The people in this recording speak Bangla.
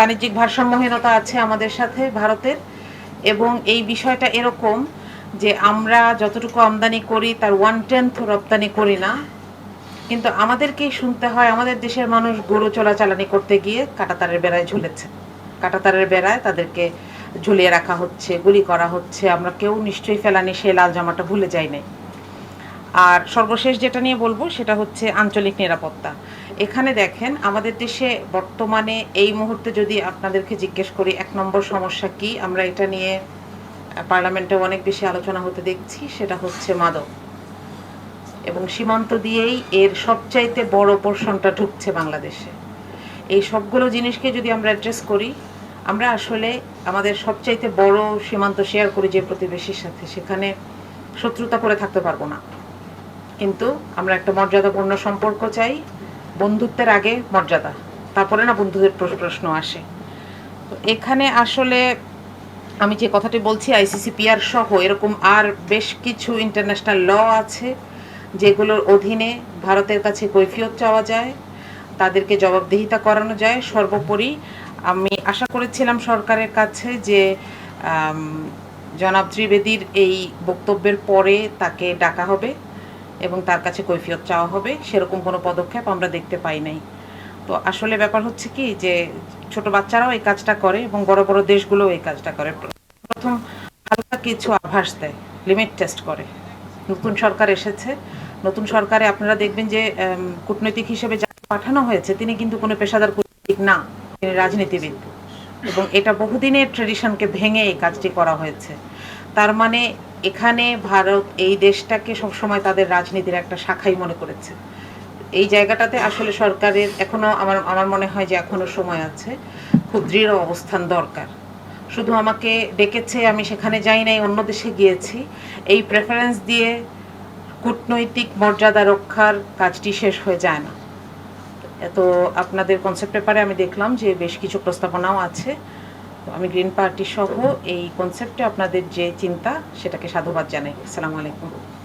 বাণিজ্যিক ভারসাম্যহীনতা আছে আমাদের সাথে ভারতের, এবং এই বিষয়টা এরকম যে আমরা যতটুকু আমদানি করি তার 1/10 রপ্তানি করি না, কিন্তু আমাদেরকেই শুনতে হয় আমাদের দেশের মানুষ গরু চলাচালানি করতে গিয়ে কাঁটাতারের বেড়ায় ঝুলেছে, কাঁটাতারের বেড়ায় তাদেরকে ঝুলিয়ে রাখা হচ্ছে, গুলি করা হচ্ছে। আমরা কেউ নিশ্চয়ই ফেলানি সেই লাল জামাটা ভুলে যাই নাই। আর সর্বশেষ যেটা নিয়ে বলবো সেটা হচ্ছে আঞ্চলিক নিরাপত্তা। এখানে দেখেন আমাদের দেশে বর্তমানে এই মুহূর্তে যদি আপনাদেরকে জিজ্ঞেস করি 1 নম্বর সমস্যা কি, আমরা এটা নিয়ে পার্লামেন্টে অনেক বেশি আলোচনা হতে দেখছি, সেটা হচ্ছে মাদক। এবং সীমান্ত দিয়েই এর সবচাইতে বড় পোর্শনটা ঢুকছে বাংলাদেশে। এই সবগুলো জিনিসকে যদি আমরা অ্যাড্রেস করি, আমরা আসলে আমাদের সবচাইতে বড় সীমান্ত শেয়ার করি যে প্রতিবেশীর সাথে, সেখানে শত্রুতা করে থাকতে পারবো না। কিন্তু আমরা একটা মর্যাদাপূর্ণ সম্পর্ক চাই। বন্ধুত্বের আগে মর্যাদা, তারপরে না বন্ধুদের প্রশ্ন আসে। তো এখানে আসলে আমি যে কথাটি বলছি, আইসিসিপিআর সহ এরকম আর বেশ কিছু ইন্টারন্যাশনাল ল আছে যেগুলোর অধীনে ভারতের কাছে কৈফিয়ত চাওয়া যায়, তাদেরকে জবাবদিহিতা করানো যায়। সর্বোপরি আমি আশা করেছিলাম সরকারের কাছে যে জনাব ত্রিবেদীর এই বক্তব্যের পরে তাকে ডাকা হবে এবং তার কাছে কৈফিয়ত চাওয়া হবে। সেরকম কোনো পদক্ষেপ আমরা দেখতে পাই নাই। তো আসলে ব্যাপার হচ্ছে কি যে ছোট বাচ্চারাও এই কাজটা করে এবং বড় বড় দেশগুলোও এই কাজটা করে। প্রথম হালকা কিছু আভাস দেয়, লিমিট টেস্ট করে। নতুন সরকার এসেছে, নতুন সরকারে আপনারা দেখবেন যে কূটনৈতিক হিসেবে যাকে পাঠানো হয়েছে তিনি কিন্তু কোনো পেশাদার কূটনীতিক না, তিনি রাজনীতিবিদ। এবং এটা বহুদিনের ট্রেডিশনকে ভেঙে এই কাজটি করা হয়েছে। তার মানে এখানে ভারত এই দেশটাকে সবসময় তাদের রাজনীতির একটা শাখাই মনে করেছে। এই জায়গাটাতে আসলে সরকারের এখনও আমার মনে হয় যে এখনও সময় আছে, খুব দৃঢ় অবস্থান দরকার। শুধু আমাকে ডেকেছে, আমি সেখানে যাই নাই, অন্য দেশে গিয়েছি, এই প্রেফারেন্স দিয়ে কূটনৈতিক মর্যাদা রক্ষার কাজটি শেষ হয়ে যায় না। তো আপনাদের কনসেপ্ট পেপারে আমি দেখলাম যে বেশ কিছু প্রস্তাবনাও আছে। তো আমি গ্রিন পার্টি সহ এই কনসেপ্টে আপনাদের যে চিন্তা সেটাকে সাধুবাদ জানাই। আসসালামু আলাইকুম।